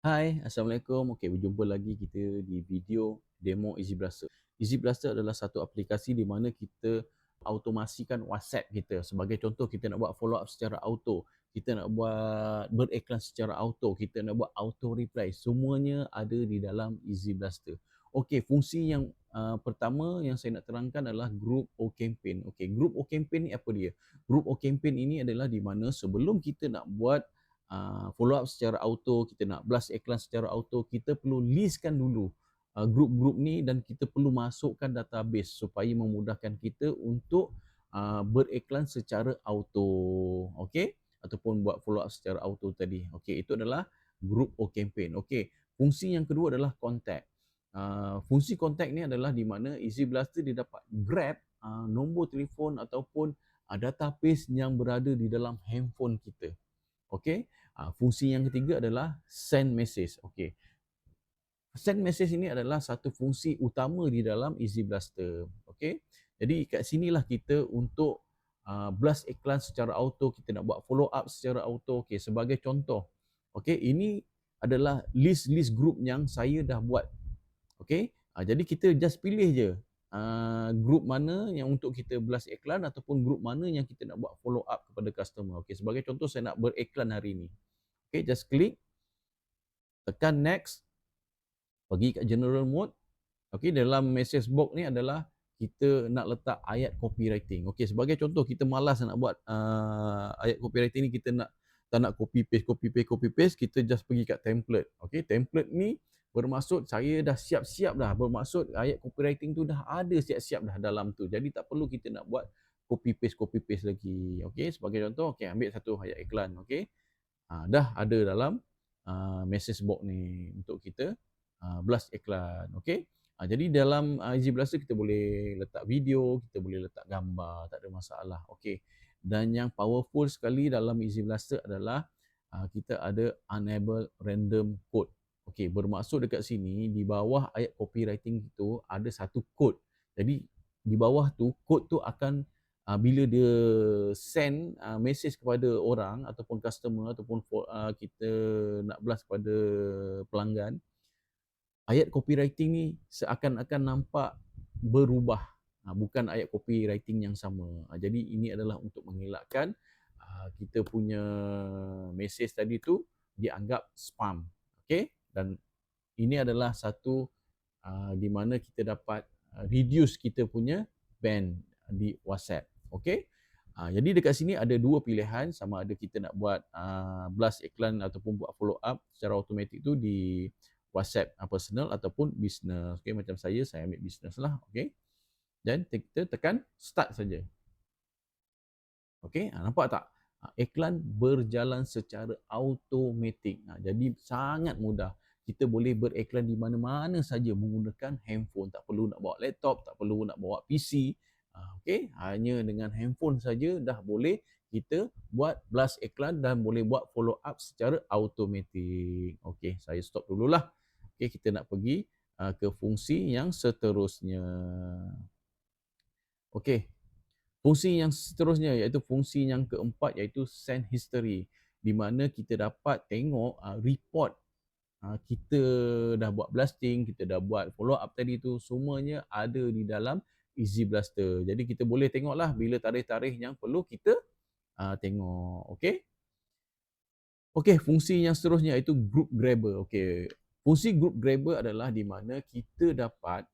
Hai, Assalamualaikum. Okey, berjumpa lagi kita di video demo Easy Blaster. Easy Blaster adalah satu aplikasi di mana kita automasikan WhatsApp kita. Sebagai contoh, kita nak buat follow up secara auto, kita nak buat beriklan secara auto, kita nak buat auto reply. Semuanya ada di dalam Easy Blaster. Okey, fungsi yang pertama yang saya nak terangkan adalah Group O Campaign. Okey, Group O Campaign ni apa dia? Group O Campaign ini adalah di mana sebelum kita nak buat follow up secara auto, kita nak blast iklan secara auto, kita perlu listkan dulu grup-grup ni dan kita perlu masukkan database supaya memudahkan kita untuk beriklan secara auto, okey? Ataupun buat follow up secara auto tadi. Okey, itu adalah group or campaign. Okey, fungsi yang kedua adalah contact. Fungsi contact ni adalah di mana Easy Blaster dia dapat grab nombor telefon ataupun database yang berada di dalam handphone kita. Okey. Fungsi yang ketiga adalah send message. Okey. Send message ini adalah satu fungsi utama di dalam Easy Blaster. Okey. Jadi kat sinilah kita untuk blast iklan secara auto, kita nak buat follow up secara auto. Okey, sebagai contoh. Okey, ini adalah list-list group yang saya dah buat. Okey. Jadi kita just pilih je group mana yang untuk kita blast iklan ataupun group mana yang kita nak buat follow up kepada customer. Okey, sebagai contoh saya nak beriklan hari ini. Okay, just klik, tekan next, pergi kat general mode. Okay, dalam message box ni adalah kita nak letak ayat copywriting. Okay, sebagai contoh kita malas nak buat ayat copywriting ni, kita tak nak copy paste, kita just pergi kat template. Okay, template ni bermaksud saya dah siap-siap dah, bermaksud ayat copywriting tu dah ada siap-siap dah dalam tu. Jadi tak perlu kita nak buat copy paste lagi. Okay, sebagai contoh, okay, ambil satu ayat iklan. Okay, dah ada dalam message box ni untuk kita blast iklan. Okey. Jadi dalam Easy Blaster kita boleh letak video, kita boleh letak gambar, tak ada masalah. Okey. Dan yang powerful sekali dalam Easy Blaster adalah kita ada enable random code. Okey, bermaksud dekat sini di bawah ayat copywriting itu ada satu kod. Jadi di bawah tu kod tu akan bila dia send message kepada orang ataupun customer ataupun kita nak blast kepada pelanggan, ayat copywriting ni seakan-akan nampak berubah, bukan ayat copywriting yang sama. Jadi ini adalah untuk mengelakkan kita punya message tadi tu dianggap spam. Okey, dan ini adalah satu di mana kita dapat reduce kita punya ban di WhatsApp. Okey. Jadi dekat sini ada dua pilihan, sama ada kita nak buat blast iklan ataupun buat follow up secara automatik tu di WhatsApp personal ataupun business. Okey, macam saya ambil business lah. Okey. Dan kita tekan start saja. Okey, nampak tak? Iklan berjalan secara automatik. Jadi sangat mudah. Kita boleh beriklan di mana-mana saja menggunakan handphone. Tak perlu nak bawa laptop, tak perlu nak bawa PC. Okey, hanya dengan handphone saja dah boleh kita buat blast iklan dan boleh buat follow up secara automatik. Okey, saya stop dululah. Okey, kita nak pergi ke fungsi yang seterusnya. Okey, fungsi yang seterusnya iaitu fungsi yang keempat iaitu send history, di mana kita dapat tengok report kita dah buat blasting, kita dah buat follow up tadi tu, semuanya ada di dalam Easy Blaster. Jadi kita boleh tengoklah bila tarikh-tarikh yang perlu kita tengok. Okey. Okey, fungsi yang seterusnya iaitu group grabber. Okey. Fungsi group grabber adalah di mana kita dapat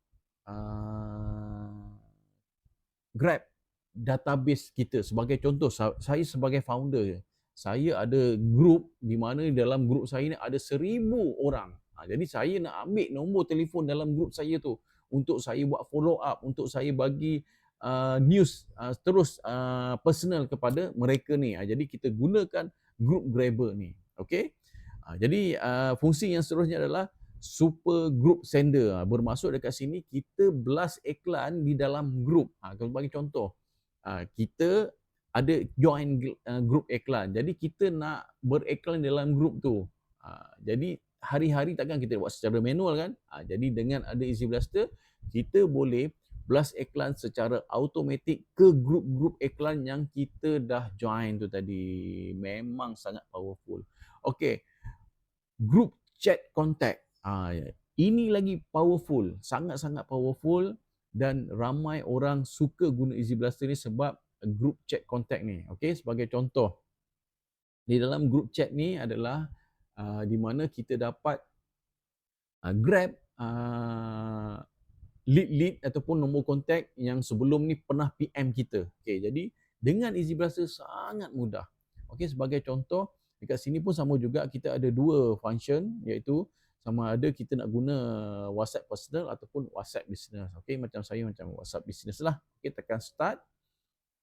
grab database kita. Sebagai contoh, saya sebagai founder, saya ada group di mana dalam group saya ni ada 1,000 orang. Jadi saya nak ambil nombor telefon dalam group saya tu untuk saya buat follow up, untuk saya bagi news terus personal kepada mereka ni. Jadi kita gunakan group grabber ni. Okey. Jadi fungsi yang seterusnya adalah super group sender. Bermaksud dekat sini kita blast iklan di dalam group. Kalau bagi contoh, kita ada join group iklan. Jadi kita nak beriklan dalam group tu. Jadi hari-hari takkan kita buat secara manual kan? Jadi dengan ada Easy Blaster, kita boleh blast iklan secara automatik ke grup-grup iklan yang kita dah join tu tadi. Memang sangat powerful. Okey, group chat contact. Ini lagi powerful, sangat-sangat powerful, dan ramai orang suka guna Easy Blaster ni sebab group chat contact ni. Okey, sebagai contoh, di dalam group chat ni adalah di mana kita dapat grab lead ataupun nombor kontak yang sebelum ni pernah PM kita. Okey, jadi dengan Easy Blaster sangat mudah. Okey, sebagai contoh, dekat sini pun sama juga, kita ada dua function, iaitu sama ada kita nak guna WhatsApp personal ataupun WhatsApp business. Okey, macam saya macam WhatsApp business lah. Okey, tekan start.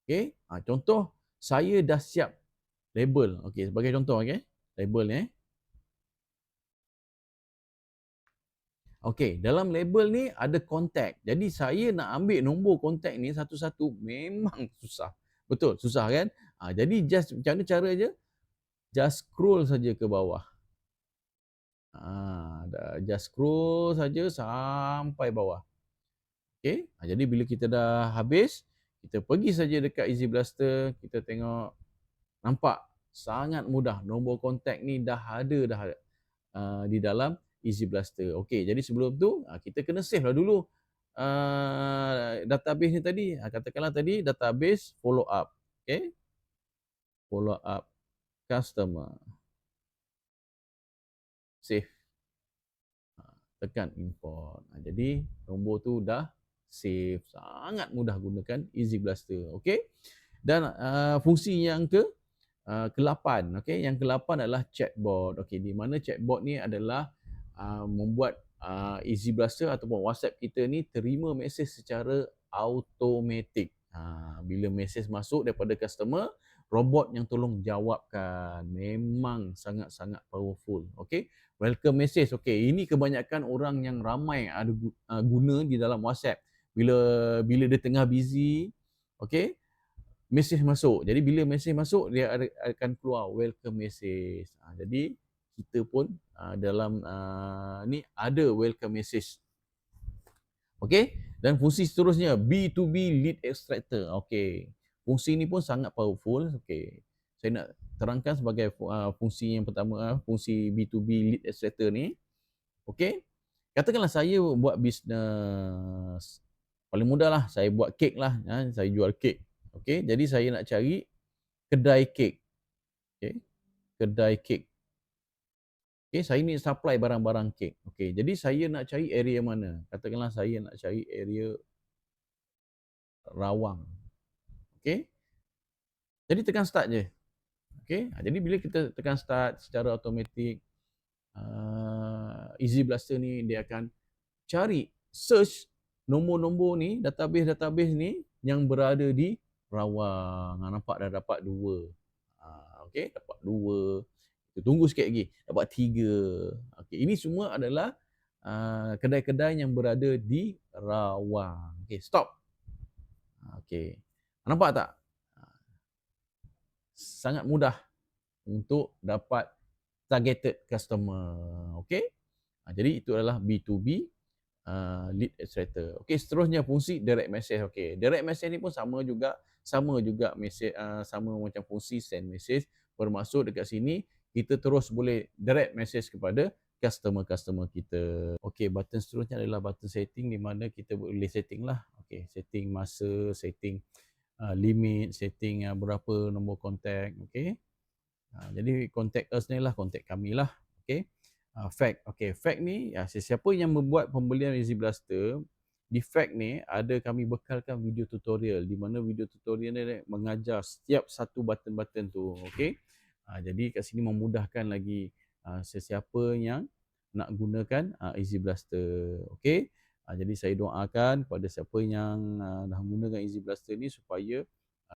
Okey, contoh saya dah siap label. Okey, sebagai contoh, okey, label ni. Okey, dalam label ni ada kontak. Jadi saya nak ambil nombor kontak ni satu-satu memang susah. Betul, susah kan? Jadi just macam mana cara je? Just scroll saja ke bawah. Just scroll saja sampai bawah. Okey, jadi bila kita dah habis, kita pergi saja dekat Easy Blaster, kita tengok, nampak sangat mudah. Nombor kontak ni dah ada di dalam Easy Blaster. Okey, jadi sebelum tu kita kena save lah dulu database ni tadi. Katakanlah tadi database follow up. Okey, follow up customer. Save. Tekan import. Jadi nombor tu dah save. Sangat mudah gunakan Easy Blaster. Okey. Dan fungsi yang ke-8, okey, yang ke-8 adalah chatbot. Okey, di mana chatbot ni adalah membuat Easy Blaster ataupun WhatsApp kita ni terima mesej secara automatik. Bila mesej masuk daripada customer, robot yang tolong jawabkan. Memang sangat-sangat powerful. Okey, welcome message. Okey, ini kebanyakan orang yang ramai ada guna di dalam WhatsApp. Bila dia tengah busy, okey, mesej masuk. Jadi bila mesej masuk, dia akan keluar welcome message. Jadi kita pun dalam ni ada welcome message. Okey, dan fungsi seterusnya B2B lead extractor. Okey, fungsi ni pun sangat powerful. Okey, saya nak terangkan sebagai fungsi yang pertama, fungsi B2B lead extractor ni. Okey, katakanlah saya buat bisnes, paling mudah lah, saya buat kek lah, saya jual kek. Okey, jadi saya nak cari kedai kek. Okey, kedai kek. Okey, saya ni supply barang-barang kek. Okey, jadi saya nak cari area mana? Katakanlah saya nak cari area Rawang. Okey, jadi tekan start je. Okey, jadi bila kita tekan start, secara automatik Easy Blaster ni dia akan cari, search nombor-nombor ni, database ni yang berada di Rawang. Nampak dah dapat 2. Okey, dapat 2. Kita tunggu sikit lagi, dapat 3. Okey, ini semua adalah kedai-kedai yang berada di Rawang. Okey, stop. Okey, nampak tak? Sangat mudah untuk dapat targeted customer. Okey, jadi itu adalah B2B lead extractor. Okey, seterusnya fungsi direct message. Okey, direct message ni pun sama juga message, sama macam fungsi send message. Bermaksud dekat sini kita terus boleh direct message kepada customer kita. Okey, button seterusnya adalah button setting, di mana kita boleh setting lah. Okey, setting masa, setting limit, setting berapa nombor kontak. Okey, jadi contact us ni lah, contact kami lah. Okey, fact. Okey, fact ni sesiapa yang membuat pembelian Easy Blaster, di fact ni ada kami bekalkan video tutorial, di mana video tutorial ni mengajar setiap satu button-button tu. Okey, jadi kat sini memudahkan lagi sesiapa yang nak gunakan Easy Blaster. Okey, jadi saya doakan kepada siapa yang dah gunakan Easy Blaster ni supaya